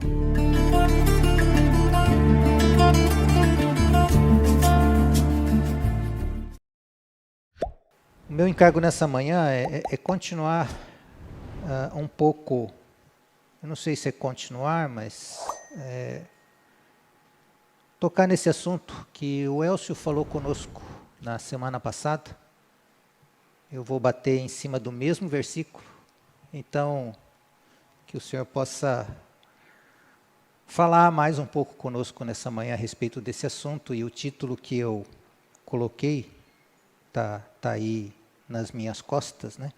O meu encargo nessa manhã é continuar um pouco, eu não sei se é continuar, mas tocar nesse assunto que o Elcio falou conosco na semana passada. Eu vou bater em cima do mesmo versículo, então que o Senhor possa falar mais um pouco conosco nessa manhã a respeito desse assunto, e o título que eu coloquei tá aí nas minhas costas, né?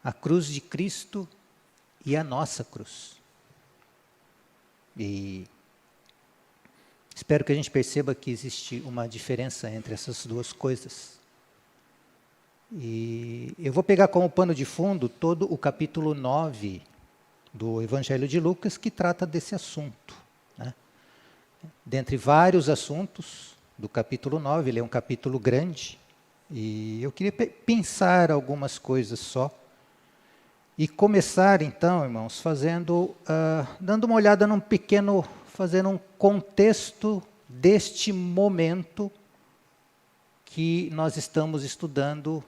A cruz de Cristo e a nossa cruz. E espero que a gente perceba que existe uma diferença entre essas duas coisas. E eu vou pegar como pano de fundo todo o capítulo 9 do Evangelho de Lucas, que trata desse assunto, né? Dentre vários assuntos do capítulo 9, ele é um capítulo grande, e eu queria pensar algumas coisas só. E começar então, irmãos, dando uma olhada fazendo um contexto deste momento que nós estamos estudando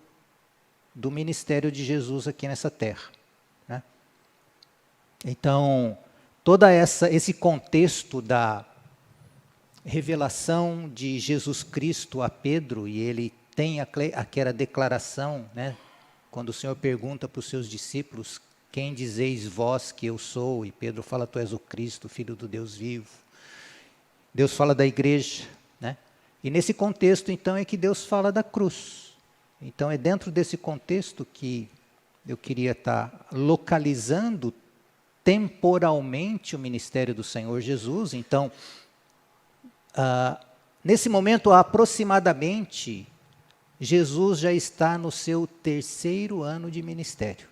do ministério de Jesus aqui nessa terra, né? Então, todo esse contexto da revelação de Jesus Cristo a Pedro, e ele tem aquela declaração, né? Quando o Senhor pergunta para os seus discípulos: quem dizeis vós que eu sou? E Pedro fala: tu és o Cristo, Filho do Deus vivo. Deus fala da igreja, né? E nesse contexto, então, é que Deus fala da cruz. Então, é dentro desse contexto que eu queria estar localizando temporalmente o ministério do Senhor Jesus. Então, nesse momento, aproximadamente, Jesus já está no seu 3º ano de ministério.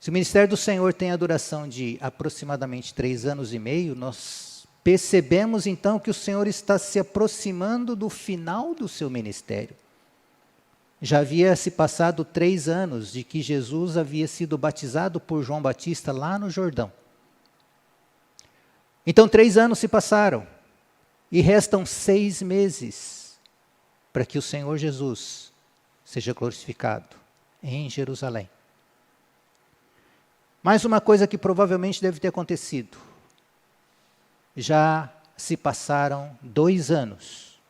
Se o ministério do Senhor tem a duração de aproximadamente 3 anos e meio, nós percebemos então que o Senhor está se aproximando do final do seu ministério. Já havia se passado 3 anos de que Jesus havia sido batizado por João Batista lá no Jordão. Então 3 anos se passaram e restam 6 meses para que o Senhor Jesus seja glorificado em Jerusalém. Mais uma coisa que provavelmente deve ter acontecido. Já se passaram 2 anos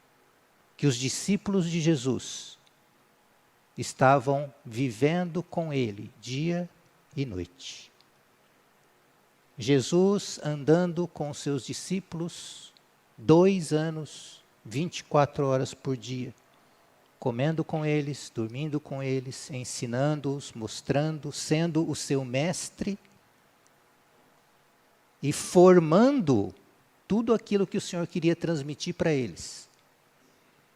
que os discípulos de Jesus estavam vivendo com ele dia e noite. Jesus andando com os seus discípulos 2 anos, 24 horas por dia, comendo com eles, dormindo com eles, ensinando-os, mostrando, sendo o seu mestre e formando tudo aquilo que o Senhor queria transmitir para eles.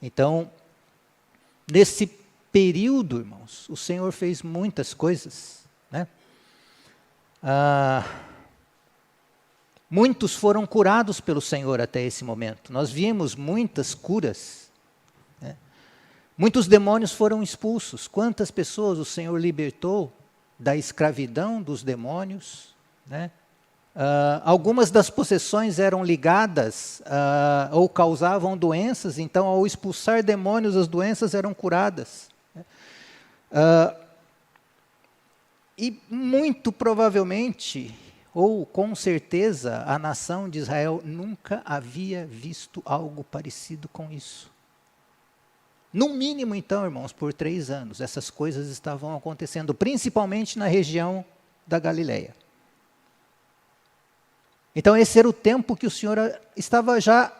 Então, nesse período, irmãos, o Senhor fez muitas coisas, né? Muitos foram curados pelo Senhor até esse momento. Nós vimos muitas curas, né? Muitos demônios foram expulsos. Quantas pessoas o Senhor libertou da escravidão dos demônios, né? Algumas das possessões eram ligadas ou causavam doenças, então ao expulsar demônios as doenças eram curadas. E muito provavelmente, ou com certeza, a nação de Israel nunca havia visto algo parecido com isso. No mínimo, então, irmãos, por 3 anos, essas coisas estavam acontecendo, principalmente na região da Galileia. Então, esse era o tempo que o Senhor estava já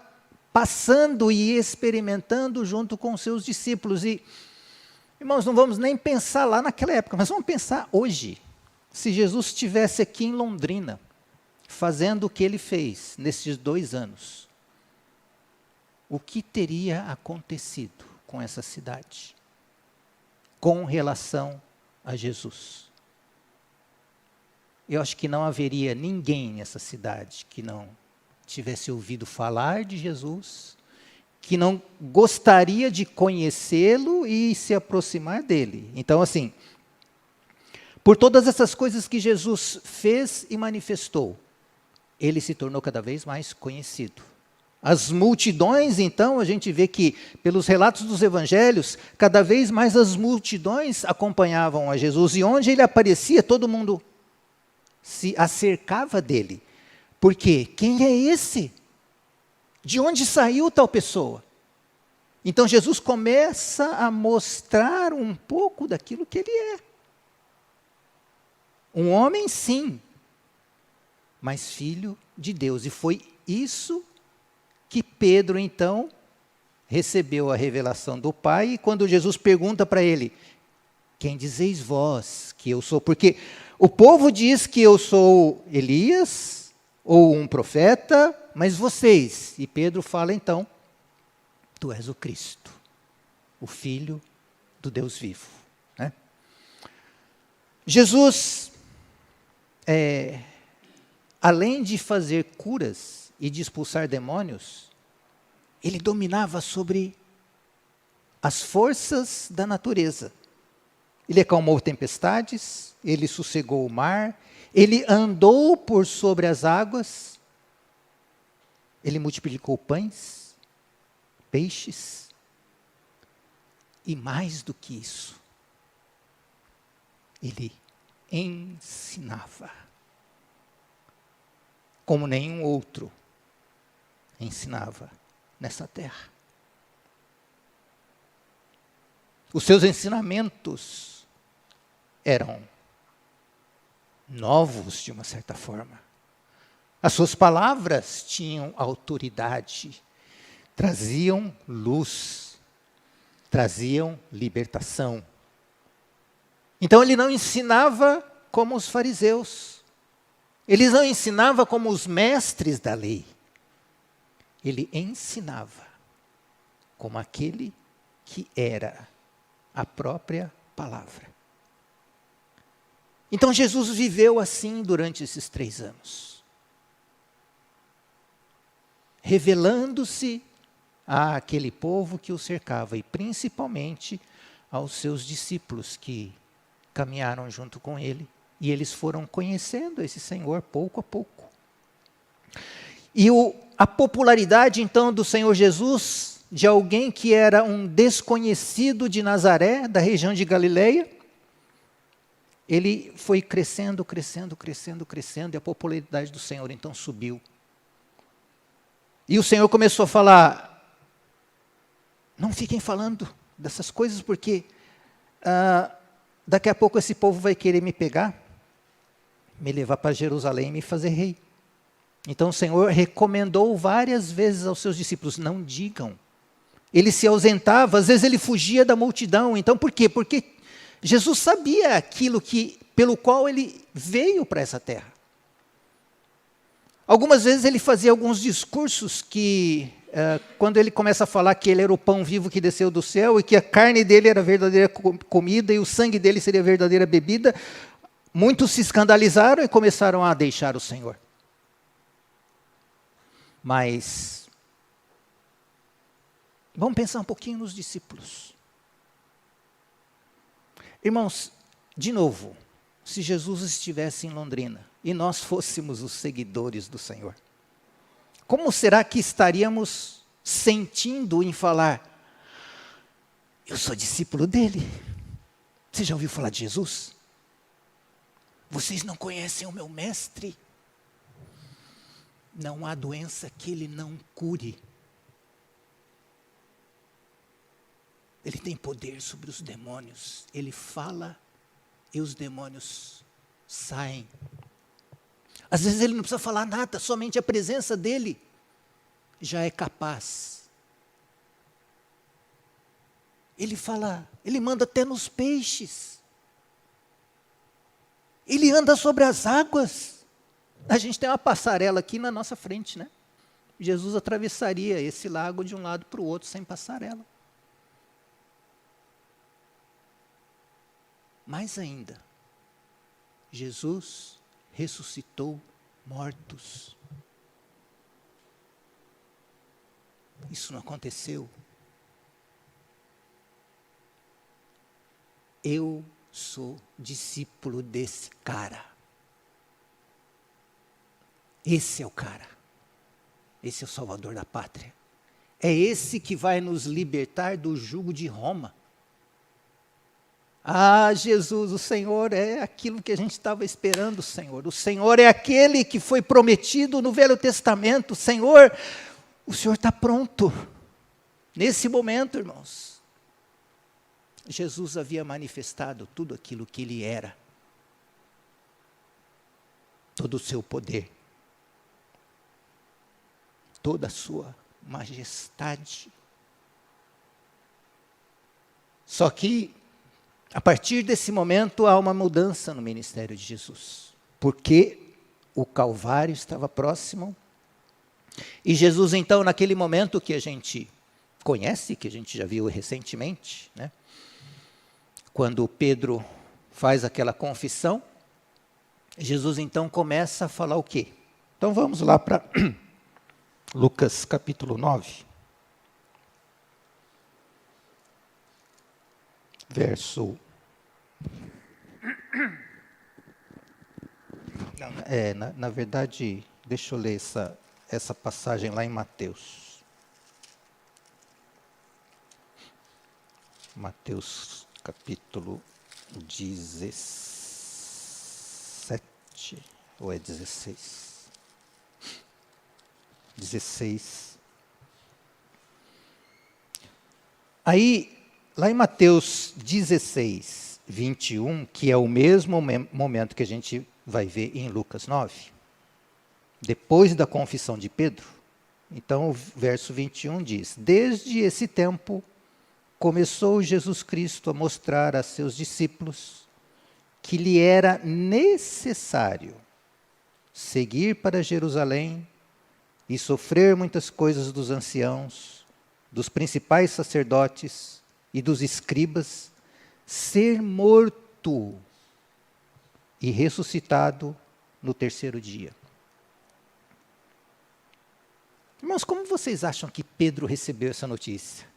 passando e experimentando junto com os seus discípulos. E, irmãos, não vamos nem pensar lá naquela época, mas vamos pensar hoje. Se Jesus estivesse aqui em Londrina, fazendo o que ele fez nesses 2 anos, o que teria acontecido com essa cidade, com relação a Jesus? Eu acho que não haveria ninguém nessa cidade que não tivesse ouvido falar de Jesus, que não gostaria de conhecê-lo e se aproximar dele. Então, assim, Por todas essas coisas que Jesus fez e manifestou, ele se tornou cada vez mais conhecido. As multidões, então, a gente vê que, pelos relatos dos evangelhos, cada vez mais as multidões acompanhavam a Jesus. E onde ele aparecia, todo mundo se acercava dele. Por quê? Quem é esse? De onde saiu tal pessoa? Então Jesus começa a mostrar um pouco daquilo que ele é. Um homem, sim, mas filho de Deus. E foi isso que Pedro, então, recebeu a revelação do Pai. E quando Jesus pergunta para ele, quem dizeis vós que eu sou? Porque o povo diz que eu sou Elias ou um profeta, mas vocês. E Pedro fala então, tu és o Cristo, o Filho do Deus vivo. Né? Jesus, além de fazer curas e de expulsar demônios, ele dominava sobre as forças da natureza. Ele acalmou tempestades, ele sossegou o mar, ele andou por sobre as águas, ele multiplicou pães, peixes, e mais do que isso, ele ensinava, como nenhum outro ensinava nessa terra. Os seus ensinamentos eram novos de uma certa forma. As suas palavras tinham autoridade, traziam luz, traziam libertação. Então ele não ensinava como os fariseus, ele não ensinava como os mestres da lei, ele ensinava como aquele que era a própria palavra. Então Jesus viveu assim durante esses 3 anos, revelando-se àquele povo que o cercava e principalmente aos seus discípulos que caminharam junto com ele, e eles foram conhecendo esse Senhor pouco a pouco. E a popularidade então do Senhor Jesus, de alguém que era um desconhecido de Nazaré, da região de Galileia, ele foi crescendo, crescendo, crescendo, crescendo, e a popularidade do Senhor então subiu. E o Senhor começou a falar, não fiquem falando dessas coisas, porque daqui a pouco esse povo vai querer me pegar, me levar para Jerusalém e me fazer rei. Então o Senhor recomendou várias vezes aos seus discípulos, não digam. Ele se ausentava, às vezes ele fugia da multidão. Então por quê? Porque Jesus sabia aquilo pelo qual ele veio para essa terra. Algumas vezes ele fazia alguns discursos que, quando ele começa a falar que ele era o pão vivo que desceu do céu e que a carne dele era a verdadeira comida e o sangue dele seria a verdadeira bebida, muitos se escandalizaram e começaram a deixar o Senhor. Mas, vamos pensar um pouquinho nos discípulos. Irmãos, de novo, se Jesus estivesse em Londrina e nós fôssemos os seguidores do Senhor, como será que estaríamos sentindo em falar, eu sou discípulo dele? Você já ouviu falar de Jesus? Vocês não conhecem o meu mestre? Não há doença que ele não cure. Ele tem poder sobre os demônios. Ele fala e os demônios saem. Às vezes ele não precisa falar nada, somente a presença dele já é capaz. Ele fala, ele manda até nos peixes. Ele anda sobre as águas. A gente tem uma passarela aqui na nossa frente, né? Jesus atravessaria esse lago de um lado para o outro sem passarela. Mais ainda, Jesus ressuscitou mortos. Isso não aconteceu. Eu sou discípulo desse cara. Esse é o cara. Esse é o Salvador da pátria. É esse que vai nos libertar do jugo de Roma. Ah, Jesus, o Senhor é aquilo que a gente estava esperando, Senhor. O Senhor é aquele que foi prometido no Velho Testamento. Senhor, o Senhor está pronto. Nesse momento, irmãos, Jesus havia manifestado tudo aquilo que Ele era. Todo o seu poder. Toda a sua majestade. Só que, a partir desse momento, há uma mudança no ministério de Jesus. Porque o Calvário estava próximo. E Jesus, então, naquele momento que a gente conhece, que a gente já viu recentemente, né? Quando Pedro faz aquela confissão, Jesus, então, começa a falar o quê? Então, vamos lá para Lucas capítulo 9. Verso... Na verdade, deixa eu ler essa passagem lá em Mateus. Mateus capítulo 17, ou é 16? 16. Aí, lá em Mateus 16, 21, que é o mesmo momento que a gente vai ver em Lucas 9, depois da confissão de Pedro, então o verso 21 diz: desde esse tempo começou Jesus Cristo a mostrar a seus discípulos que lhe era necessário seguir para Jerusalém e sofrer muitas coisas dos anciãos, dos principais sacerdotes e dos escribas, ser morto e ressuscitado no terceiro dia. Irmãos, como vocês acham que Pedro recebeu essa notícia?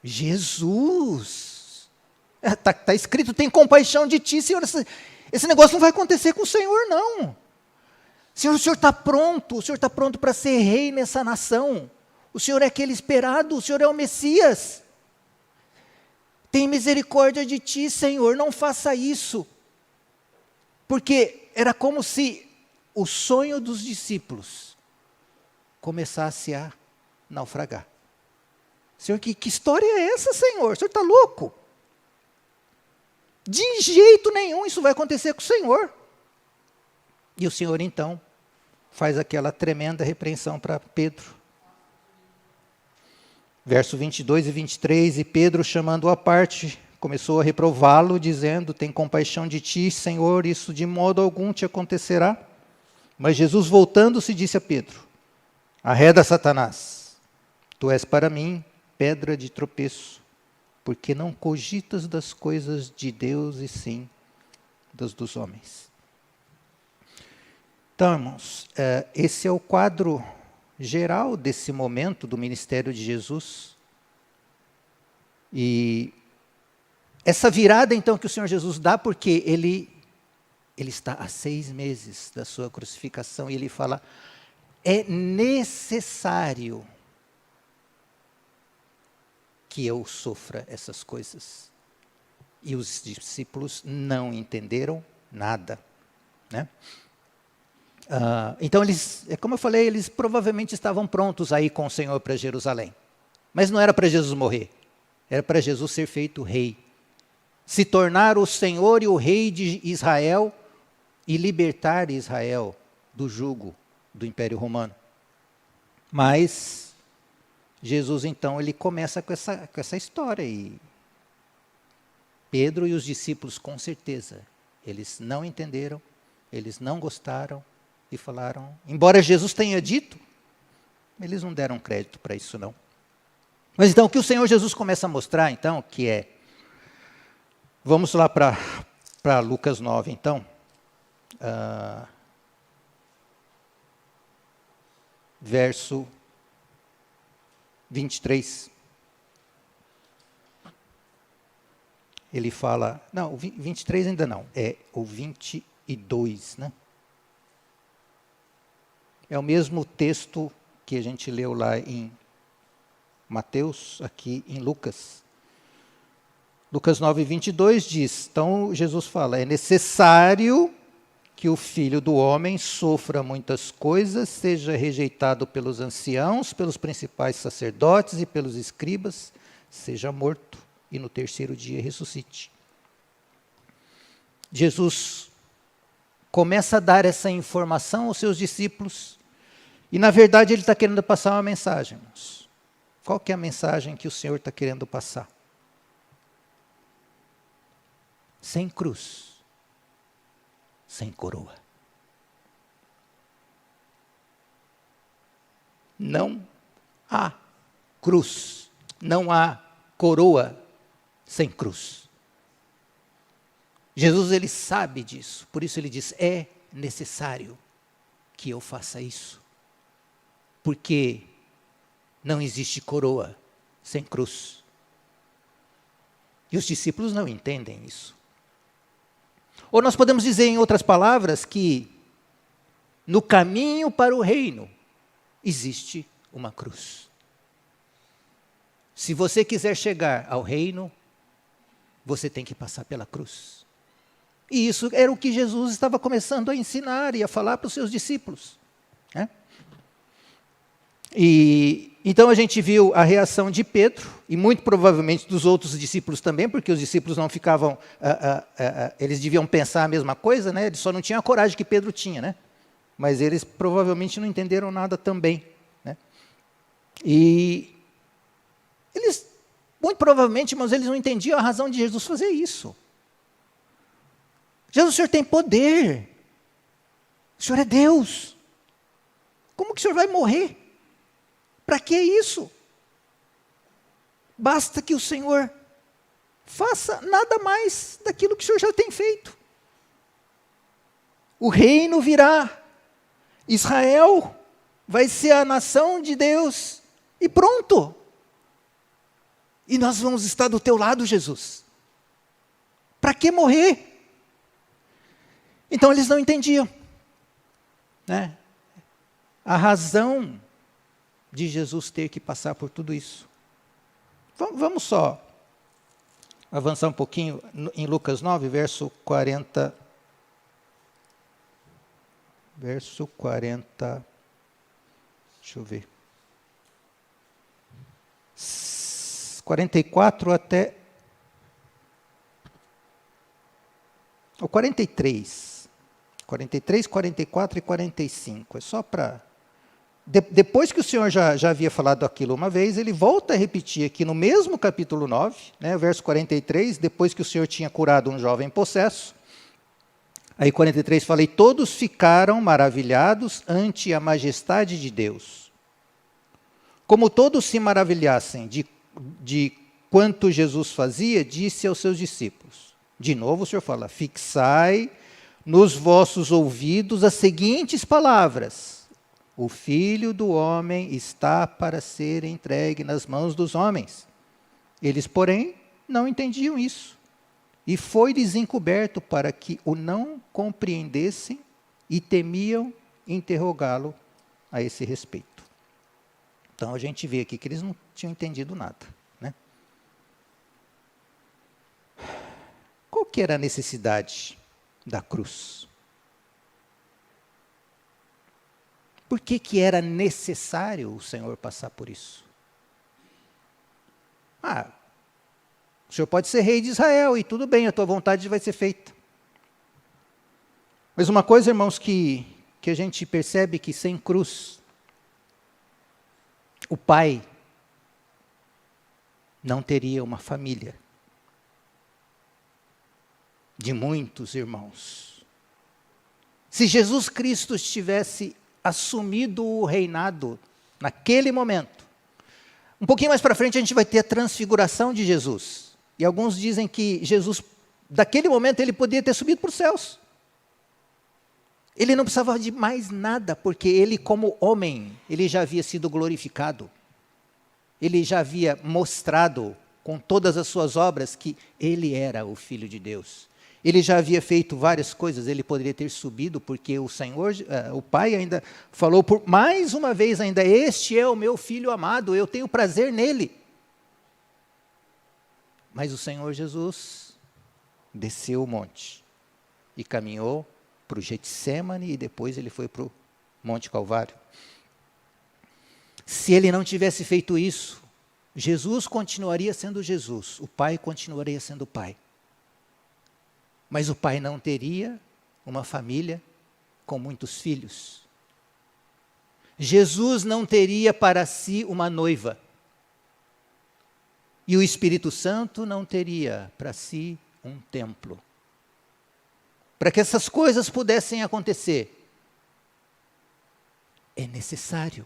Jesus! Está escrito, tem compaixão de ti, Senhor. Esse negócio não vai acontecer com o Senhor, não. Senhor, o Senhor está pronto. O Senhor está pronto para ser rei nessa nação. O Senhor é aquele esperado. O Senhor é o Messias. Tem misericórdia de ti, Senhor. Não faça isso. Porque era como se o sonho dos discípulos começasse a naufragar. Senhor, que história é essa, Senhor? O Senhor está louco? De jeito nenhum isso vai acontecer com o Senhor. E o Senhor, então, faz aquela tremenda repreensão para Pedro. Verso 22 e 23, e Pedro, chamando-o à parte, começou a reprová-lo, dizendo: tem compaixão de ti, Senhor, isso de modo algum te acontecerá. Mas Jesus, voltando-se, disse a Pedro: arreda, Satanás, tu és para mim pedra de tropeço, porque não cogitas das coisas de Deus, e sim das dos homens. Então, irmãos, esse é o quadro geral desse momento do ministério de Jesus. E essa virada, então, que o Senhor Jesus dá, porque ele está há 6 meses da sua crucificação, e ele fala: é necessário que eu sofra essas coisas. E os discípulos não entenderam nada, né? Então, como eu falei, eles provavelmente estavam prontos a ir com o Senhor para Jerusalém. Mas não era para Jesus morrer, era para Jesus ser feito rei. Se tornar o Senhor e o rei de Israel e libertar Israel do jugo do Império Romano. Mas Jesus, então, ele começa com essa história. E Pedro e os discípulos, com certeza, eles não entenderam, eles não gostaram e falaram, embora Jesus tenha dito, eles não deram crédito para isso, não. Mas então, o que o Senhor Jesus começa a mostrar, então, que é... Vamos lá para Lucas 9, então. Verso 23. ele fala, não, o 23 ainda não, é o 22, né? É o mesmo texto que a gente leu lá em Mateus, aqui em Lucas. Lucas 9, 22 diz, então Jesus fala, é necessário que o Filho do Homem sofra muitas coisas, seja rejeitado pelos anciãos, pelos principais sacerdotes e pelos escribas, seja morto e no terceiro dia ressuscite. Jesus começa a dar essa informação aos seus discípulos e, na verdade, ele está querendo passar uma mensagem, irmãos. Qual que é a mensagem que o Senhor está querendo passar? Sem cruz, sem coroa. Não há cruz, não há coroa sem cruz. Jesus, ele sabe disso, por isso ele diz, é necessário que eu faça isso. Porque não existe coroa sem cruz. E os discípulos não entendem isso. Ou nós podemos dizer, em outras palavras, que no caminho para o reino existe uma cruz. Se você quiser chegar ao reino, você tem que passar pela cruz. E isso era o que Jesus estava começando a ensinar e a falar para os seus discípulos, né? E então a gente viu a reação de Pedro, e muito provavelmente dos outros discípulos também, porque os discípulos não ficavam, eles deviam pensar a mesma coisa, né? Eles só não tinham a coragem que Pedro tinha, né? Mas eles provavelmente não entenderam nada também, né? E eles, muito provavelmente, irmãos, eles não entendiam a razão de Jesus fazer isso. Jesus, o Senhor tem poder, o Senhor é Deus, como que o Senhor vai morrer? Para que isso? Basta que o Senhor faça nada mais daquilo que o Senhor já tem feito. O reino virá, Israel vai ser a nação de Deus, e pronto. E nós vamos estar do teu lado, Jesus. Para que morrer? Então eles não entendiam, né? A razão de Jesus ter que passar por tudo isso. Vamos só avançar um pouquinho em Lucas 9, verso 40. Verso 40. Deixa eu ver. 44 até o 43. 43, 44 e 45. É só para... Depois que o Senhor já havia falado aquilo uma vez, ele volta a repetir aqui no mesmo capítulo 9, né, verso 43, depois que o Senhor tinha curado um jovem possesso. Aí 43 fala, e todos ficaram maravilhados ante a majestade de Deus. Como todos se maravilhassem de quanto Jesus fazia, disse aos seus discípulos. De novo o Senhor fala, fixai nos vossos ouvidos as seguintes palavras. O Filho do Homem está para ser entregue nas mãos dos homens. Eles, porém, não entendiam isso. E foi-lhes encoberto para que o não compreendessem e temiam interrogá-lo a esse respeito. Então, a gente vê aqui que eles não tinham entendido nada, né? Qual que era a necessidade da cruz? Por que era necessário o Senhor passar por isso? O Senhor pode ser rei de Israel e tudo bem, a tua vontade vai ser feita. Mas uma coisa, irmãos, que a gente percebe que sem cruz, o pai não teria uma família de muitos irmãos. Se Jesus Cristo estivesse assumido o reinado naquele momento, um pouquinho mais para frente a gente vai ter a transfiguração de Jesus. E alguns dizem que Jesus, daquele momento, ele podia ter subido para os céus. Ele não precisava de mais nada, porque ele, como homem, ele já havia sido glorificado. Ele já havia mostrado com todas as suas obras, que ele era o Filho de Deus. Ele já havia feito várias coisas, ele poderia ter subido, porque o Senhor, o Pai ainda falou por mais uma vez ainda, este é o meu Filho amado, eu tenho prazer nele. Mas o Senhor Jesus desceu o monte e caminhou para o Getsêmani e depois ele foi para o Monte Calvário. Se ele não tivesse feito isso, Jesus continuaria sendo Jesus, o Pai continuaria sendo o Pai. Mas o Pai não teria uma família com muitos filhos. Jesus não teria para si uma noiva. E o Espírito Santo não teria para si um templo. Para que essas coisas pudessem acontecer, é necessário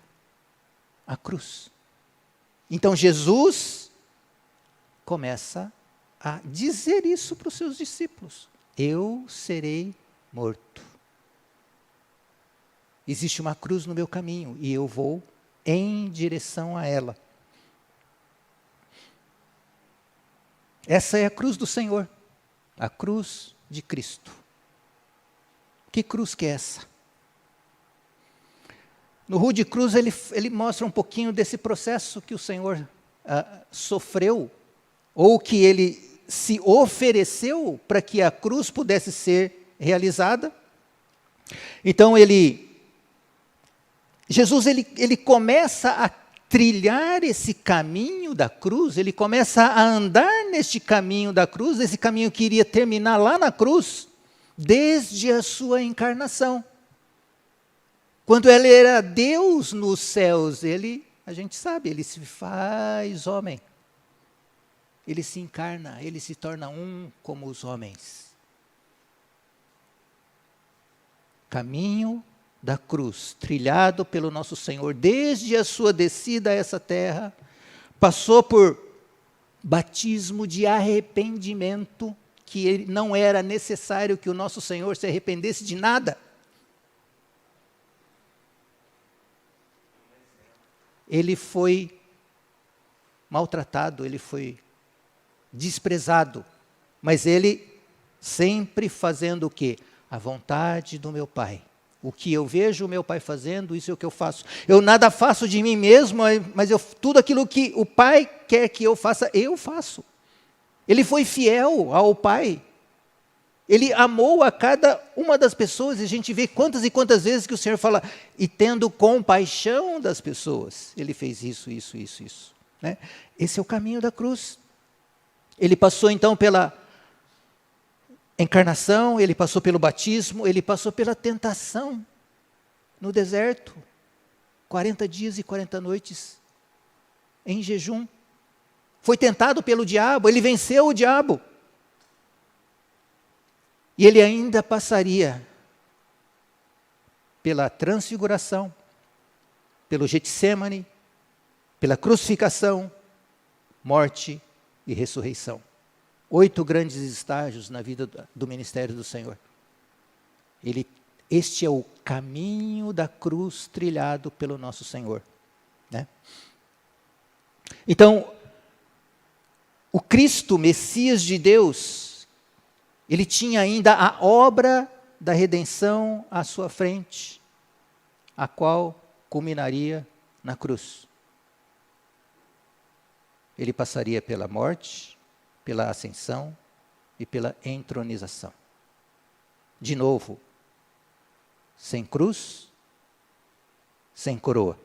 a cruz. Então Jesus começa a dizer isso para os seus discípulos. Eu serei morto. Existe uma cruz no meu caminho e eu vou em direção a ela. Essa é a cruz do Senhor, a cruz de Cristo. Que cruz que é essa? No Rude Cruz ele mostra um pouquinho desse processo que o Senhor sofreu, ou que ele se ofereceu para que a cruz pudesse ser realizada. Então Jesus ele começa a trilhar esse caminho da cruz, ele começa a andar neste caminho da cruz, esse caminho que iria terminar lá na cruz, desde a sua encarnação. Quando ele era Deus nos céus, a gente sabe, ele se faz homem. Ele se encarna, ele se torna um como os homens. Caminho da cruz, trilhado pelo nosso Senhor, desde a sua descida a essa terra, passou por batismo de arrependimento, que não era necessário que o nosso Senhor se arrependesse de nada. Ele foi maltratado, ele foi desprezado, mas ele sempre fazendo o quê? A vontade do meu Pai. O que eu vejo o meu Pai fazendo, isso é o que eu faço. Eu nada faço de mim mesmo, mas tudo aquilo que o Pai quer que eu faça, eu faço. Ele foi fiel ao Pai. Ele amou a cada uma das pessoas, e a gente vê quantas e quantas vezes que o Senhor fala, e tendo compaixão das pessoas, ele fez isso, né? Esse é o caminho da cruz. Ele passou então pela encarnação, ele passou pelo batismo, ele passou pela tentação no deserto, 40 dias e 40 noites em jejum. Foi tentado pelo diabo, ele venceu o diabo. E ele ainda passaria pela transfiguração, pelo Getsêmani, pela crucificação, morte e ressurreição. 8 grandes estágios na vida do ministério do Senhor. Este é o caminho da cruz trilhado pelo nosso Senhor, né? Então, o Cristo, Messias de Deus, ele tinha ainda a obra da redenção à sua frente, a qual culminaria na cruz. Ele passaria pela morte, pela ascensão e pela entronização. De novo, sem cruz, sem coroa.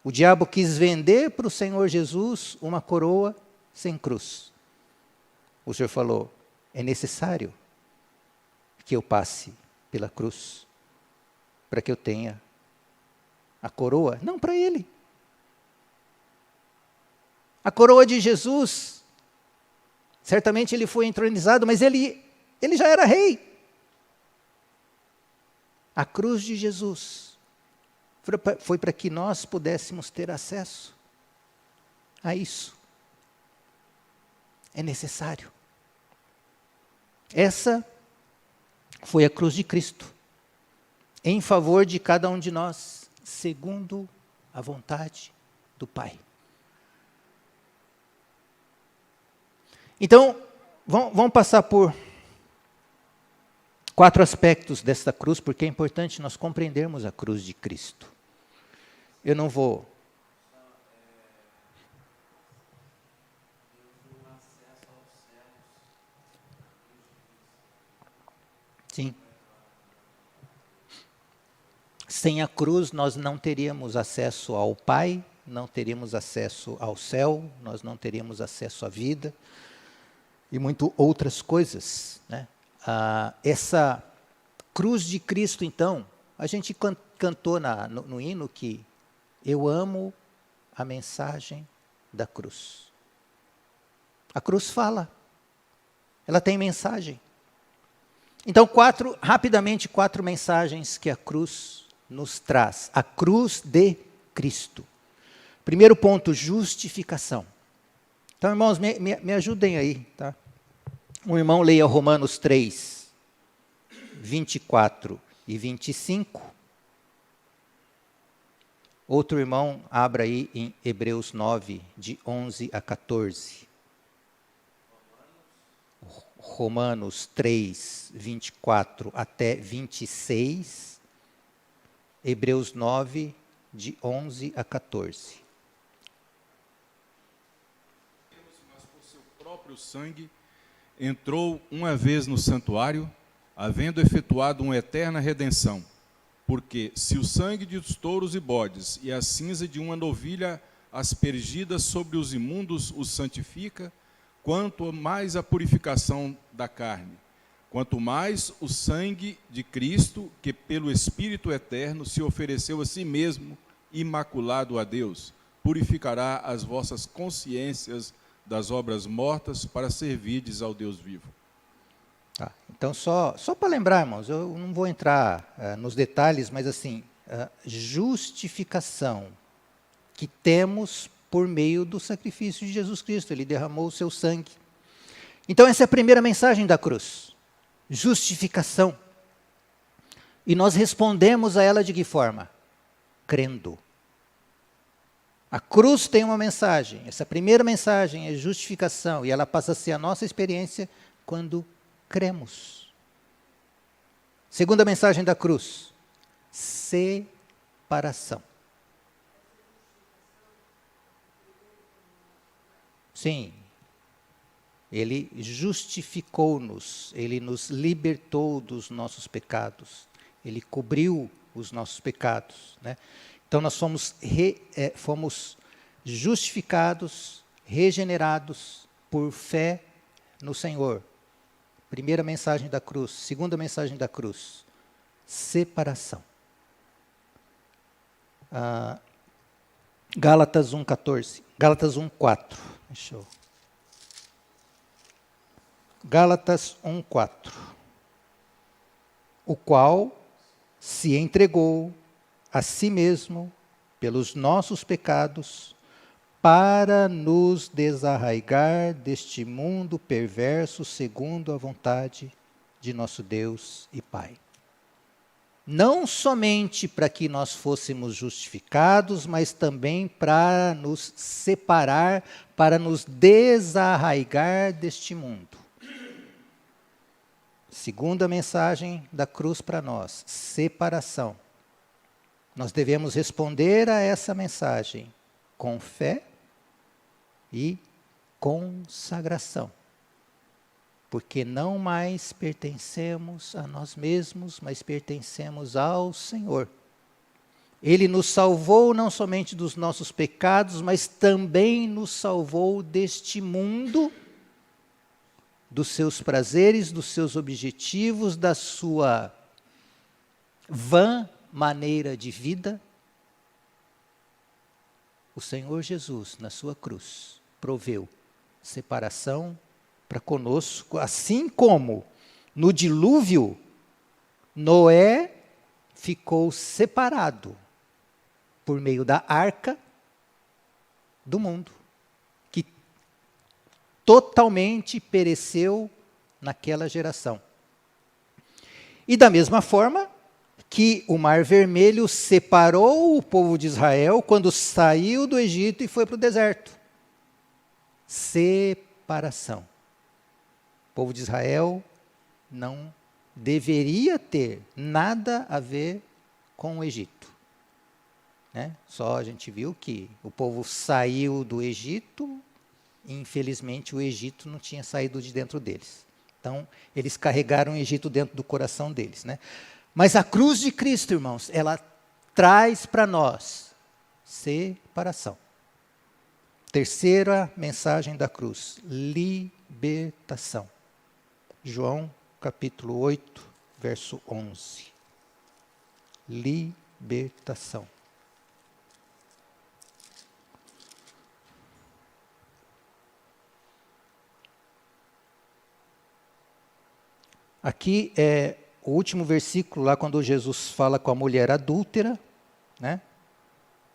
O diabo quis vender para o Senhor Jesus uma coroa sem cruz. O Senhor falou, é necessário que eu passe pela cruz, para que eu tenha a coroa, não para ele. A coroa de Jesus, certamente ele foi entronizado, mas ele já era rei. A cruz de Jesus foi para que nós pudéssemos ter acesso a isso. É necessário. Essa foi a cruz de Cristo, em favor de cada um de nós, segundo a vontade do Pai. Então, vamos passar por 4 aspectos desta cruz, porque é importante nós compreendermos a cruz de Cristo. Eu não vou... Sim. Sem a cruz, nós não teríamos acesso ao Pai, não teríamos acesso ao céu, nós não teríamos acesso à vida e muito outras coisas, né? Essa cruz de Cristo, então, a gente cantou no hino que eu amo a mensagem da cruz. A cruz fala, ela tem mensagem. Então, rapidamente, 4 mensagens que a cruz nos traz. A cruz de Cristo. Primeiro ponto, justificação. Então, irmãos, me ajudem aí, tá? Um irmão leia Romanos 3, 24 e 25. Outro irmão abra aí em Hebreus 9, de 11 a 14. Romanos 3, 24 até 26. Hebreus 9, de 11 a 14. Mas por seu próprio sangue entrou uma vez no santuário, havendo efetuado uma eterna redenção. Porque se o sangue dos touros e bodes e a cinza de uma novilha aspergida sobre os imundos os santifica, quanto mais a purificação da carne, quanto mais o sangue de Cristo, que pelo Espírito eterno se ofereceu a si mesmo, imaculado a Deus, purificará as vossas consciências das obras mortas para servirdes ao Deus vivo. Então, só para lembrar, irmãos, eu não vou entrar nos detalhes, mas assim, justificação que temos por meio do sacrifício de Jesus Cristo, ele derramou o seu sangue. Então, essa é a primeira mensagem da cruz, justificação. E nós respondemos a ela de que forma? Crendo. A cruz tem uma mensagem, essa primeira mensagem é justificação, e ela passa a ser a nossa experiência quando cremos. Segunda mensagem da cruz, separação. Sim, ele justificou-nos, ele nos libertou dos nossos pecados, ele cobriu os nossos pecados, né? Então nós fomos justificados, regenerados por fé no Senhor. Primeira mensagem da cruz. Segunda mensagem da cruz, separação. Gálatas 1,14. Gálatas 1,4. Gálatas 1,4. O qual se entregou a si mesmo pelos nossos pecados, para nos desarraigar deste mundo perverso segundo a vontade de nosso Deus e Pai. Não somente para que nós fôssemos justificados, mas também para nos separar, para nos desarraigar deste mundo. Segunda mensagem da cruz para nós, separação. Nós devemos responder a essa mensagem com fé e consagração. Porque não mais pertencemos a nós mesmos, mas pertencemos ao Senhor. Ele nos salvou não somente dos nossos pecados, mas também nos salvou deste mundo, dos seus prazeres, dos seus objetivos, da sua vã maneira de vida. O Senhor Jesus, na sua cruz, proveu separação para conosco, assim como no dilúvio, Noé ficou separado por meio da arca do mundo, que totalmente pereceu naquela geração. E da mesma forma que o Mar Vermelho separou o povo de Israel quando saiu do Egito e foi para o deserto. Separação. povo de Israel não deveria ter nada a ver com o Egito. Né? Só a gente viu que o povo saiu do Egito, e infelizmente o Egito não tinha saído de dentro deles. Então, eles carregaram o Egito dentro do coração deles. Né? Mas a cruz de Cristo, irmãos, ela traz para nós separação. Terceira mensagem da cruz, libertação. João, capítulo 8, verso 11. Libertação. Aqui é o último versículo, lá quando Jesus fala com a mulher adúltera, né?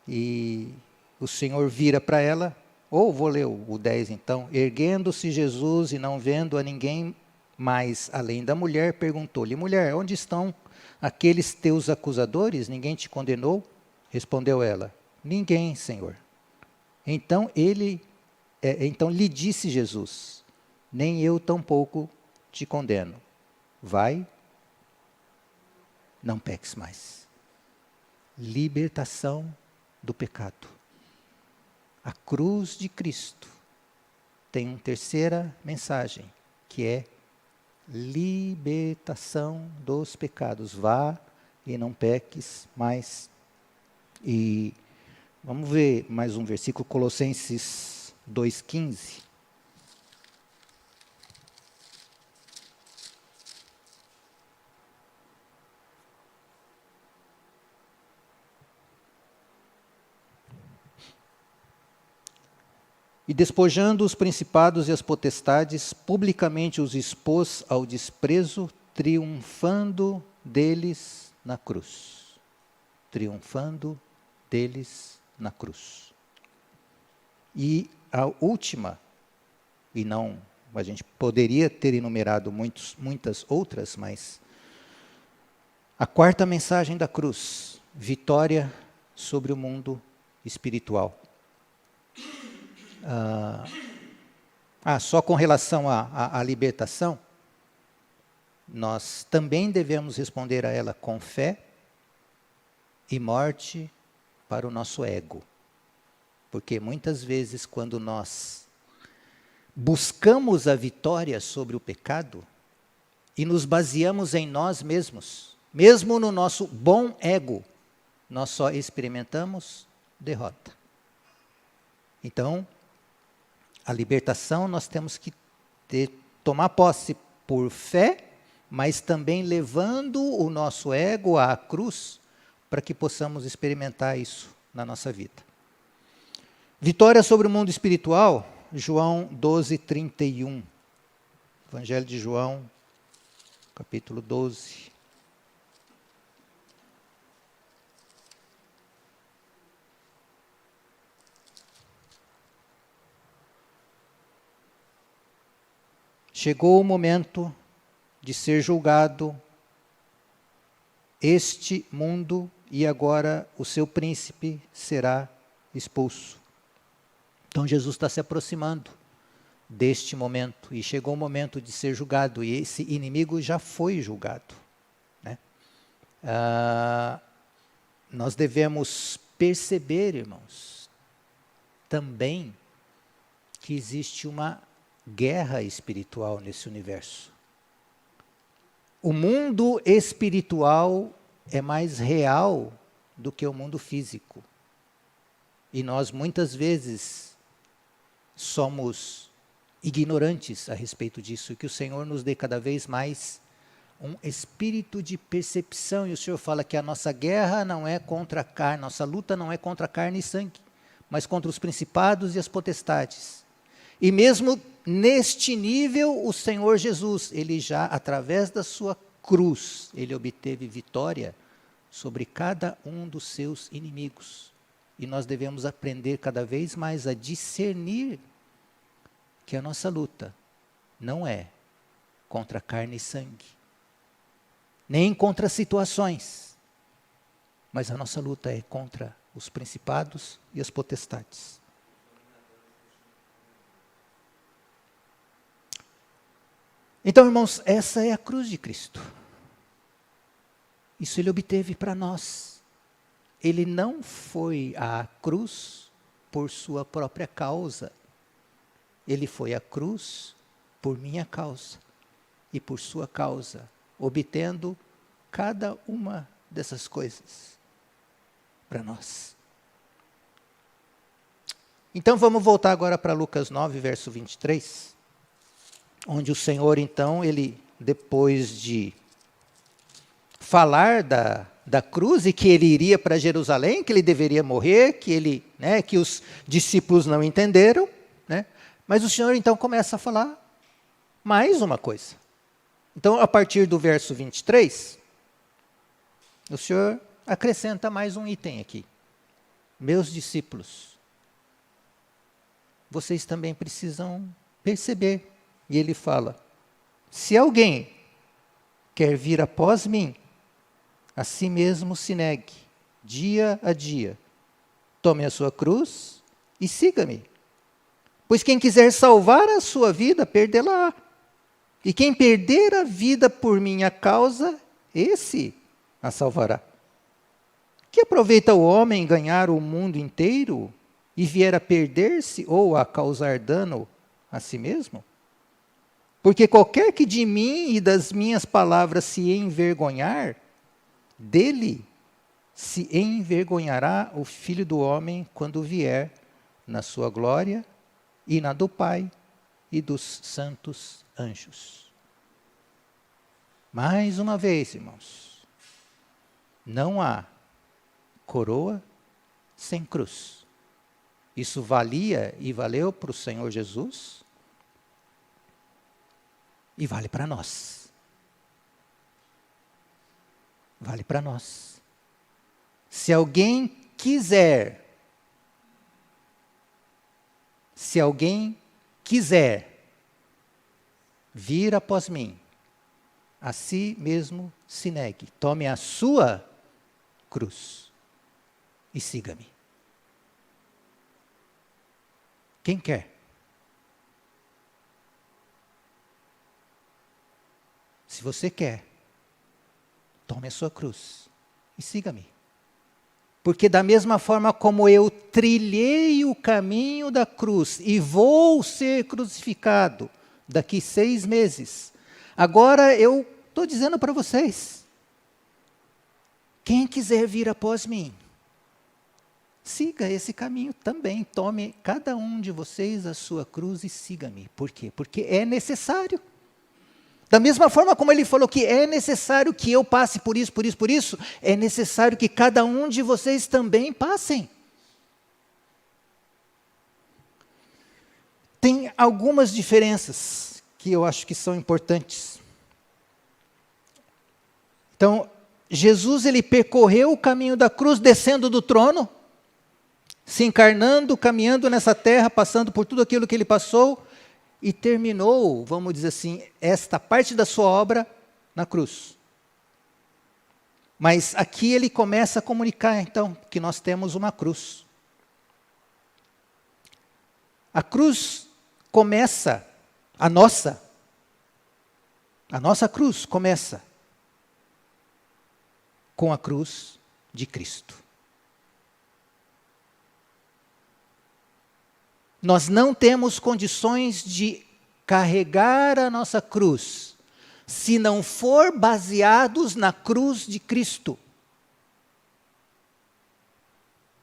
E o Senhor vira para ela, ou vou ler o 10 então. Erguendo-se Jesus e não vendo a ninguém mais além da mulher, perguntou-lhe: mulher, onde estão aqueles teus acusadores? Ninguém te condenou? Respondeu ela: ninguém, Senhor. Então lhe disse Jesus: nem eu tampouco te condeno. Vai, não peques mais. Libertação do pecado. A cruz de Cristo tem uma terceira mensagem, que é libertação dos pecados. Vá e não peques mais. E vamos ver mais um versículo, Colossenses 2,15. E despojando os principados e as potestades, publicamente os expôs ao desprezo, triunfando deles na cruz. Triunfando deles na cruz. E a última, e não, a gente poderia ter enumerado muitas outras, mas a quarta mensagem da cruz, vitória sobre o mundo espiritual. Só com relação à libertação, nós também devemos responder a ela com fé e morte para o nosso ego. Porque muitas vezes, quando nós buscamos a vitória sobre o pecado e nos baseamos em nós mesmos, mesmo no nosso bom ego, nós só experimentamos derrota. Então, a libertação nós temos que tomar posse por fé, mas também levando o nosso ego à cruz, para que possamos experimentar isso na nossa vida. Vitória sobre o mundo espiritual, João 12:31. Evangelho de João, capítulo 12. Chegou o momento de ser julgado este mundo e agora o seu príncipe será expulso. Então Jesus está se aproximando deste momento e chegou o momento de ser julgado e esse inimigo já foi julgado. Né? Nós devemos perceber, irmãos, também que existe uma guerra espiritual nesse universo. O mundo espiritual é mais real do que o mundo físico. E nós muitas vezes somos ignorantes a respeito disso, e que o Senhor nos dê cada vez mais um espírito de percepção. E o Senhor fala que a nossa guerra não é contra a carne, nossa luta não é contra a carne e sangue, mas contra os principados e as potestades. E mesmo neste nível, o Senhor Jesus, ele já, através da sua cruz, ele obteve vitória sobre cada um dos seus inimigos. E nós devemos aprender cada vez mais a discernir que a nossa luta não é contra carne e sangue, nem contra situações, mas a nossa luta é contra os principados e as potestades. Então, irmãos, essa é a cruz de Cristo. Isso ele obteve para nós. Ele não foi à cruz por sua própria causa. Ele foi à cruz por minha causa e por sua causa, obtendo cada uma dessas coisas para nós. Então vamos voltar agora para Lucas 9, verso 23, onde o Senhor, então, ele, depois de falar da cruz e que ele iria para Jerusalém, que ele deveria morrer, que os discípulos não entenderam, né? Mas o Senhor então começa a falar mais uma coisa. Então, a partir do verso 23, o Senhor acrescenta mais um item aqui. Meus discípulos, vocês também precisam perceber. E ele fala, se alguém quer vir após mim, a si mesmo se negue, dia a dia. Tome a sua cruz e siga-me. Pois quem quiser salvar a sua vida, perdê-la. E quem perder a vida por minha causa, esse a salvará. Que aproveita o homem ganhar o mundo inteiro e vier a perder-se ou a causar dano a si mesmo? Porque qualquer que de mim e das minhas palavras se envergonhar, dele se envergonhará o Filho do Homem quando vier na sua glória e na do Pai e dos santos anjos. Mais uma vez, irmãos, não há coroa sem cruz. Isso valia e valeu para o Senhor Jesus e vale para nós. Vale para nós. Se alguém quiser vir após mim, a si mesmo se negue, tome a sua cruz e siga-me. Quem quer? Se você quer, tome a sua cruz e siga-me. Porque da mesma forma como eu trilhei o caminho da cruz e vou ser crucificado daqui 6 meses, agora eu estou dizendo para vocês, quem quiser vir após mim, siga esse caminho também, tome cada um de vocês a sua cruz e siga-me. Por quê? Porque é necessário. Da mesma forma como ele falou que é necessário que eu passe por isso, é necessário que cada um de vocês também passem. Tem algumas diferenças que eu acho que são importantes. Então, Jesus ele percorreu o caminho da cruz, descendo do trono, se encarnando, caminhando nessa terra, passando por tudo aquilo que ele passou, e terminou, vamos dizer assim, esta parte da sua obra na cruz. Mas aqui ele começa a comunicar, então, que nós temos uma cruz. A cruz começa, a nossa cruz começa com a cruz de Cristo. Nós não temos condições de carregar a nossa cruz se não for baseados na cruz de Cristo.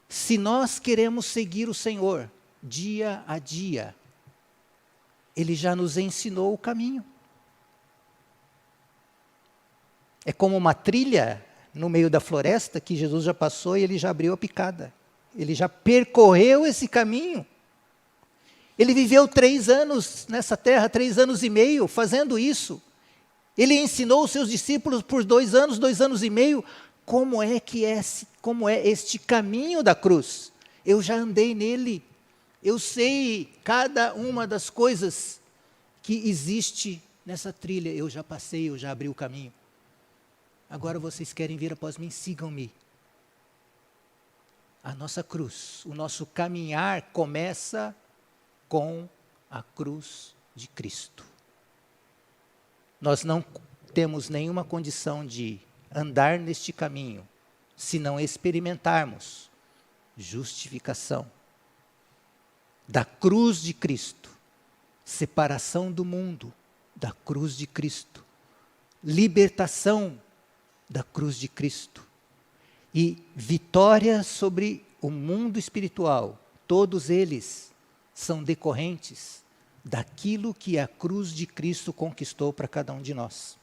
Se nós queremos seguir o Senhor dia a dia, Ele já nos ensinou o caminho. É como uma trilha no meio da floresta que Jesus já passou e Ele já abriu a picada. Ele já percorreu esse caminho. Ele viveu 3 anos nessa terra, 3 anos e meio, fazendo isso. Ele ensinou os seus discípulos por 2 anos, 2 anos e meio, como é este caminho da cruz. Eu já andei nele. Eu sei cada uma das coisas que existe nessa trilha. Eu já passei, eu já abri o caminho. Agora vocês querem vir após mim? Sigam-me. A nossa cruz, o nosso caminhar começa com a cruz de Cristo. nós não temos nenhuma condição de andar neste caminho se não experimentarmos justificação da cruz de Cristo, separação do mundo da cruz de Cristo, libertação da cruz de Cristo e vitória sobre o mundo espiritual. Todos eles são decorrentes daquilo que a cruz de Cristo conquistou para cada um de nós.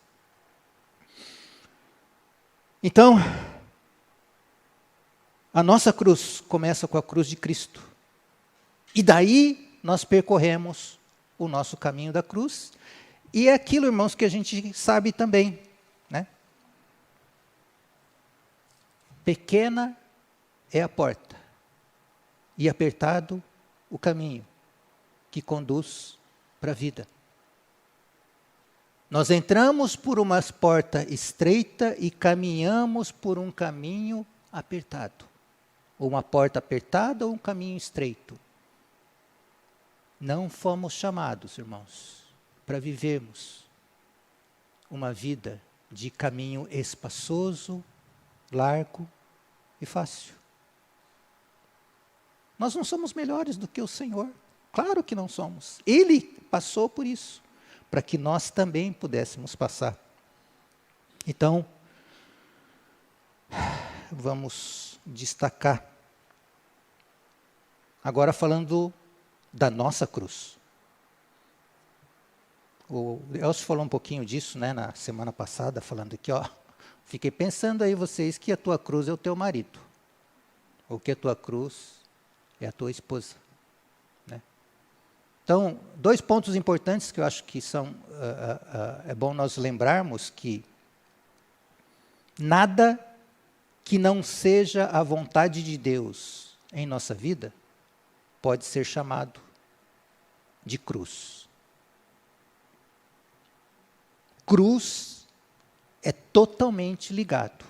Então, a nossa cruz começa com a cruz de Cristo. E daí nós percorremos o nosso caminho da cruz. E é aquilo, irmãos, que a gente sabe também, né? Pequena é a porta e apertado o caminho que conduz para a vida. Nós entramos por uma porta estreita e caminhamos por um caminho apertado. Ou uma porta apertada ou um caminho estreito. Não fomos chamados, irmãos, para vivermos uma vida de caminho espaçoso, largo e fácil. Nós não somos melhores do que o Senhor. Claro que não somos. Ele passou por isso, para que nós também pudéssemos passar. Então, vamos destacar. Agora falando da nossa cruz. O Elcio falou um pouquinho disso, né, na semana passada, falando aqui, ó. Fiquei pensando aí vocês que a tua cruz é o teu marido. Ou que a tua cruz é a tua esposa. Né? Então, 2 pontos importantes que eu acho que são, é bom nós lembrarmos que nada que não seja a vontade de Deus em nossa vida pode ser chamado de cruz. Cruz é totalmente ligado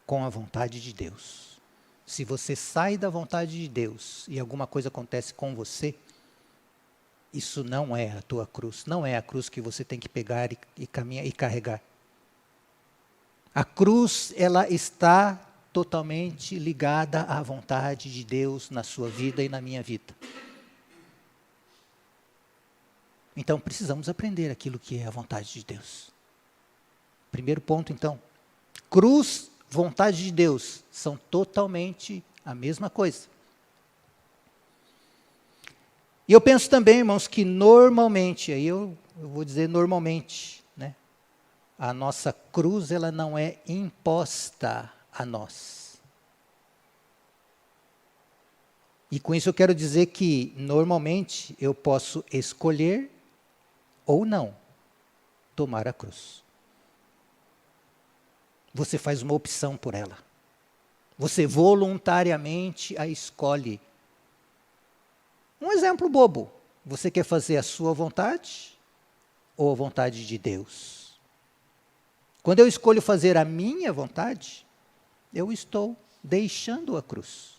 com a vontade de Deus. Se você sai da vontade de Deus e alguma coisa acontece com você, isso não é a tua cruz, não é a cruz que você tem que pegar e caminhar e carregar. A cruz, ela está totalmente ligada à vontade de Deus na sua vida e na minha vida. Então, precisamos aprender aquilo que é a vontade de Deus. Primeiro ponto, então. Cruz, vontade de Deus, são totalmente a mesma coisa. E eu penso também, irmãos, que normalmente, aí eu vou dizer normalmente, né? A nossa cruz, ela não é imposta a nós. E com isso eu quero dizer que, normalmente, eu posso escolher ou não tomar a cruz. Você faz uma opção por ela. Você voluntariamente a escolhe. Um exemplo bobo. Você quer fazer a sua vontade ou a vontade de Deus? Quando eu escolho fazer a minha vontade, eu estou deixando a cruz.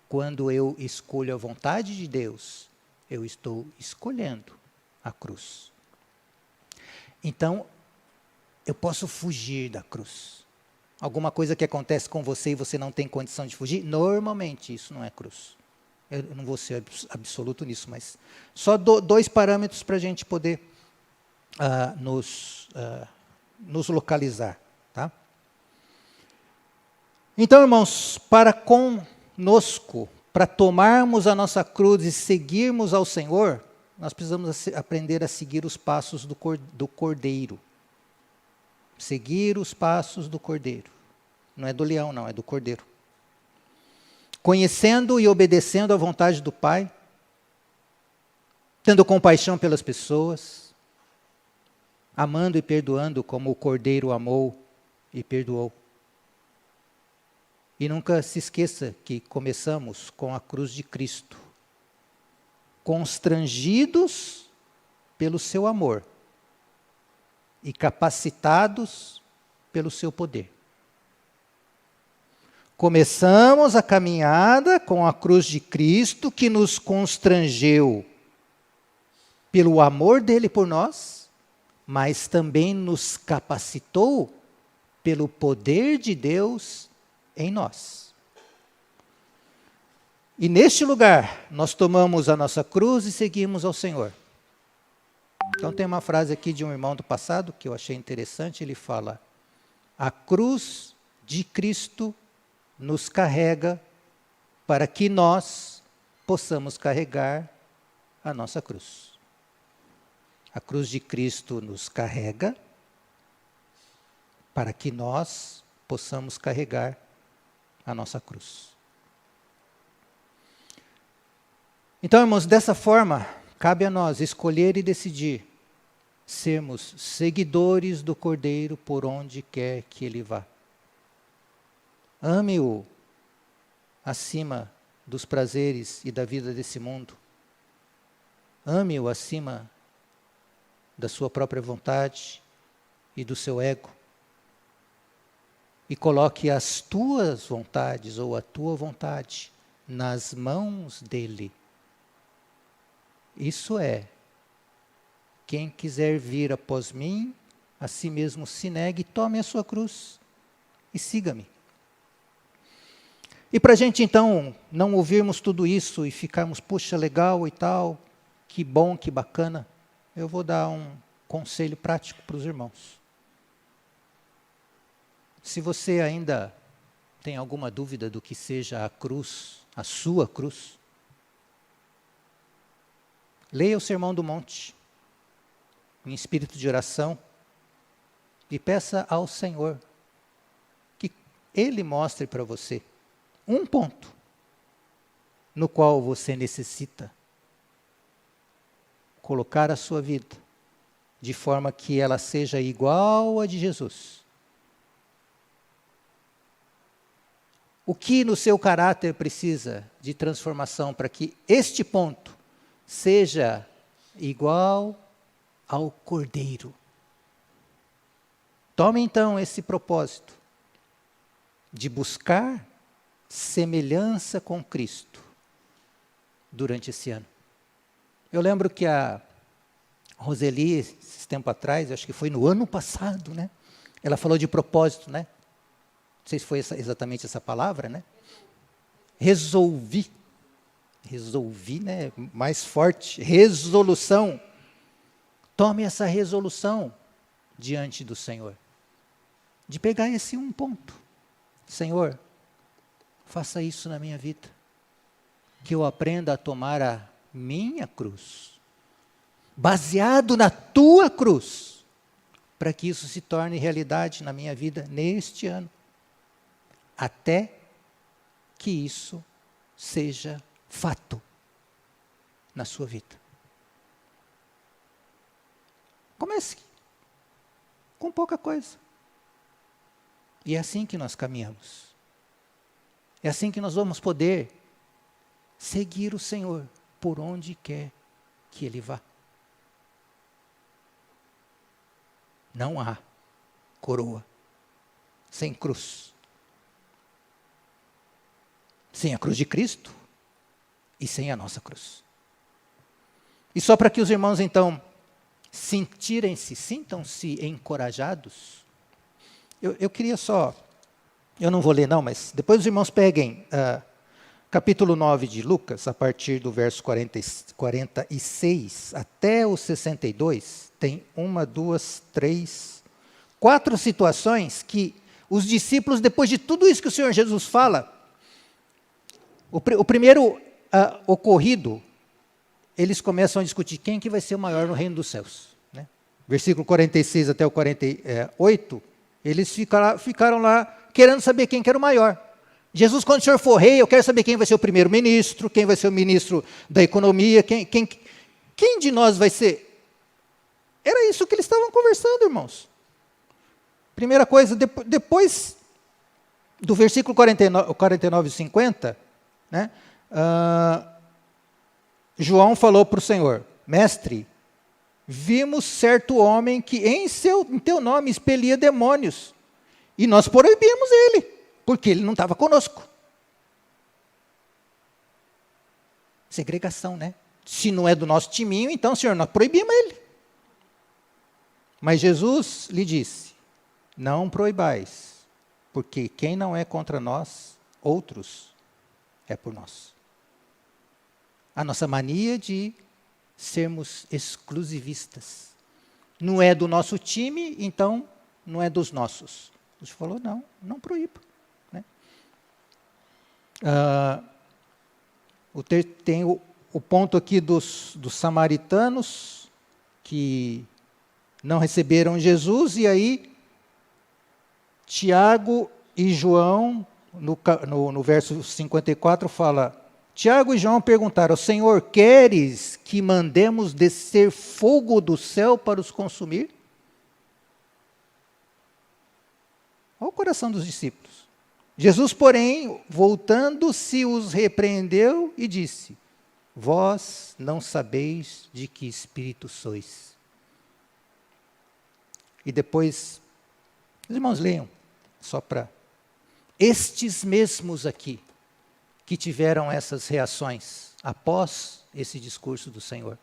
Quando eu escolho a vontade de Deus, eu estou escolhendo a cruz. Então, eu posso fugir da cruz. Alguma coisa que acontece com você e você não tem condição de fugir, normalmente isso não é cruz. Eu não vou ser absoluto nisso, mas só 2 parâmetros para a gente poder nos localizar. Tá? Então, irmãos, para conosco, para tomarmos a nossa cruz e seguirmos ao Senhor, nós precisamos aprender a seguir os passos do Cordeiro. Seguir os passos do Cordeiro. Não é do leão, não, é do Cordeiro. Conhecendo e obedecendo à vontade do Pai, tendo compaixão pelas pessoas, amando e perdoando como o Cordeiro amou e perdoou. E nunca se esqueça que começamos com a cruz de Cristo, constrangidos pelo seu amor e capacitados pelo seu poder. Começamos a caminhada com a cruz de Cristo, que nos constrangeu pelo amor dele por nós, mas também nos capacitou pelo poder de Deus em nós. E neste lugar, nós tomamos a nossa cruz e seguimos ao Senhor. Então tem uma frase aqui de um irmão do passado que eu achei interessante, ele fala: a cruz de Cristo nos carrega para que nós possamos carregar a nossa cruz. A cruz de Cristo nos carrega para que nós possamos carregar a nossa cruz. Então, irmãos, dessa forma, cabe a nós escolher e decidir sermos seguidores do Cordeiro por onde quer que Ele vá. Ame-o acima dos prazeres e da vida desse mundo. Ame-o acima da sua própria vontade e do seu ego. E coloque as tuas vontades ou a tua vontade nas mãos dele. Isso é, quem quiser vir após mim, a si mesmo se negue, tome a sua cruz e siga-me. E para a gente então não ouvirmos tudo isso e ficarmos, puxa, legal e tal, que bom, que bacana, eu vou dar um conselho prático para os irmãos. Se você ainda tem alguma dúvida do que seja a cruz, a sua cruz, leia o Sermão do Monte, em espírito de oração, e peça ao Senhor que Ele mostre para você um ponto no qual você necessita colocar a sua vida de forma que ela seja igual à de Jesus. O que no seu caráter precisa de transformação para que este ponto seja igual ao Cordeiro? Tome então esse propósito de buscar semelhança com Cristo durante esse ano. Eu lembro que a Roseli, esse tempo atrás, acho que foi no ano passado, né? Ela falou de propósito, né? Não sei se foi exatamente essa palavra, né? Resolvi, né? Mais forte, resolução. Tome essa resolução diante do Senhor, de pegar esse um ponto. Senhor, faça isso na minha vida, que eu aprenda a tomar a minha cruz, baseado na tua cruz, para que isso se torne realidade na minha vida neste ano, até que isso seja fato na sua vida. Comece com pouca coisa. E é assim que nós caminhamos. É assim que nós vamos poder seguir o Senhor por onde quer que Ele vá. Não há coroa sem cruz. Sem a cruz de Cristo e sem a nossa cruz. E só para que os irmãos então sintam-se encorajados, eu queria só, eu não vou ler não, mas depois os irmãos peguem capítulo 9 de Lucas, a partir do verso 46 até o 62, tem 1, 2, 3, 4 situações que os discípulos, depois de tudo isso que o Senhor Jesus fala, o primeiro ocorrido, eles começam a discutir quem que vai ser o maior no reino dos céus. Né? Versículo 46 até o 48, eles ficaram lá querendo saber quem que era o maior. Jesus, quando o Senhor for rei, eu quero saber quem vai ser o primeiro-ministro, quem vai ser o ministro da economia, quem de nós vai ser? Era isso que eles estavam conversando, irmãos. Primeira coisa, depois do versículo 49 e 50, né, João falou para o Senhor: Mestre, vimos certo homem que em teu nome expelia demônios, e nós proibimos ele, porque ele não estava conosco. Segregação, né? Se não é do nosso timinho, então, Senhor, nós proibimos ele. Mas Jesus lhe disse: não proibais, porque quem não é contra nós, outros, é por nós. A nossa mania de sermos exclusivistas. Não é do nosso time, então não é dos nossos. Jesus falou: não proíba. Né? Tem o ponto aqui dos samaritanos, que não receberam Jesus, e aí Tiago e João, no verso 54, fala: Tiago e João perguntaram: Senhor, queres que mandemos descer fogo do céu para os consumir? Olha o coração dos discípulos. Jesus, porém, voltando-se, os repreendeu e disse: vós não sabeis de que espírito sois. E depois, os irmãos leiam, só para... Estes mesmos aqui, que tiveram essas reações após esse discurso do Senhor.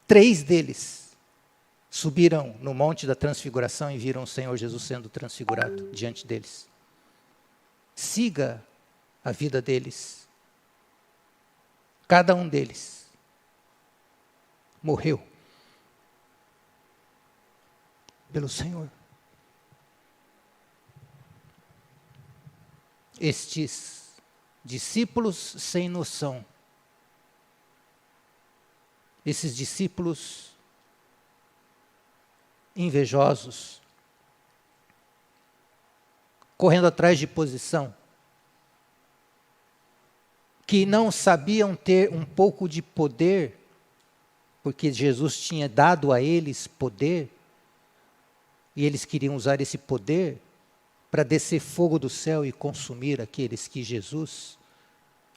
Três deles subiram no Monte da Transfiguração e viram o Senhor Jesus sendo transfigurado diante deles. Siga a vida deles. Cada um deles morreu pelo Senhor. Estes discípulos sem noção, esses discípulos invejosos, correndo atrás de posição, que não sabiam ter um pouco de poder, porque Jesus tinha dado a eles poder, e eles queriam usar esse poder para descer fogo do céu e consumir aqueles que Jesus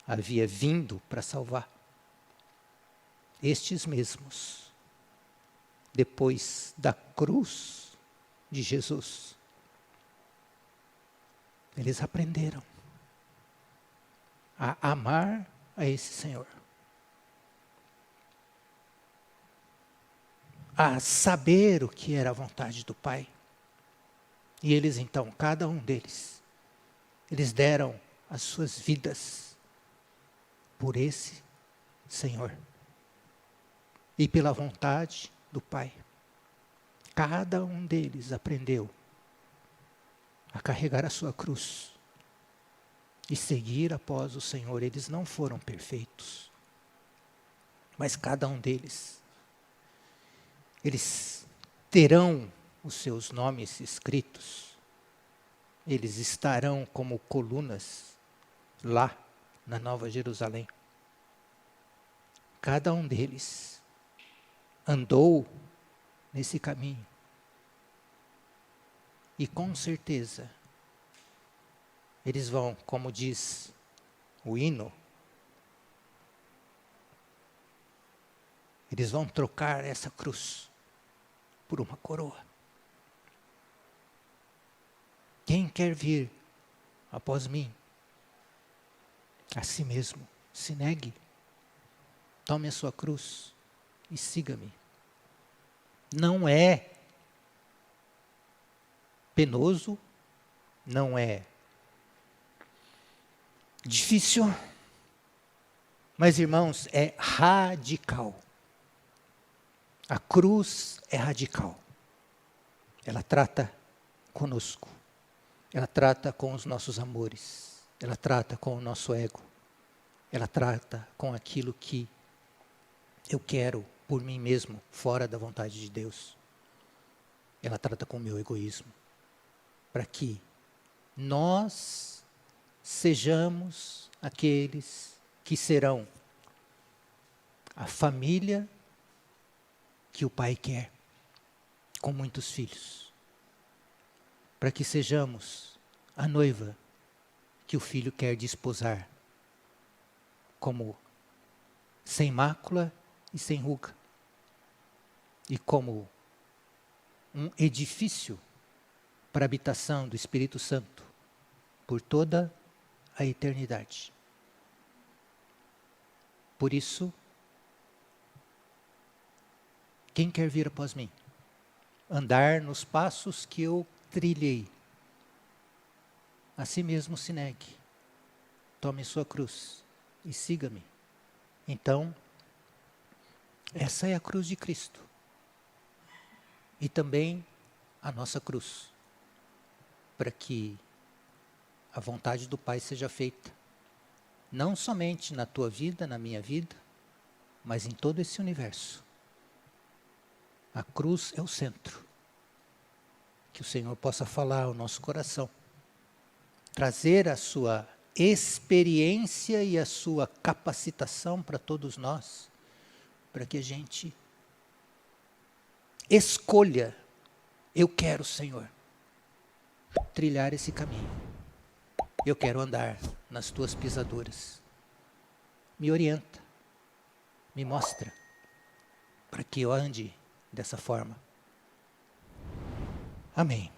havia vindo para salvar. Estes mesmos, depois da cruz de Jesus, eles aprenderam a amar a esse Senhor, a saber o que era a vontade do Pai. E eles então, cada um deles, eles deram as suas vidas por esse Senhor e pela vontade do Pai. Cada um deles aprendeu a carregar a sua cruz e seguir após o Senhor. Eles não foram perfeitos, mas cada um deles, eles terão os seus nomes escritos, eles estarão como colunas lá na Nova Jerusalém. Cada um deles andou nesse caminho. E com certeza, eles vão, como diz o hino, eles vão trocar essa cruz por uma coroa. Quem quer vir após mim, a si mesmo se negue, tome a sua cruz e siga-me. Não é penoso, não é difícil, mas, irmãos, é radical. A cruz é radical. Ela trata conosco. Ela trata com os nossos amores. Ela trata com o nosso ego. Ela trata com aquilo que eu quero por mim mesmo, fora da vontade de Deus. Ela trata com o meu egoísmo. Para que nós sejamos aqueles que serão a família que o Pai quer, com muitos filhos. Para que sejamos a noiva que o Filho quer desposar, como sem mácula e sem ruga, e como um edifício para a habitação do Espírito Santo por toda a eternidade. Por isso, Quem quer vir após mim? Andar nos passos que eu trilhei. A si mesmo se negue. Tome sua cruz e siga-me. Então, essa é a cruz de Cristo. E também a nossa cruz. Para que a vontade do Pai seja feita. Não somente na tua vida, na minha vida, mas em todo esse universo. A cruz é o centro. Que o Senhor possa falar ao nosso coração. Trazer a sua experiência e a sua capacitação para todos nós. Para que a gente escolha. Eu quero, Senhor, trilhar esse caminho. Eu quero andar nas tuas pisaduras. Me orienta. Me mostra. Para que eu ande dessa forma. Amém.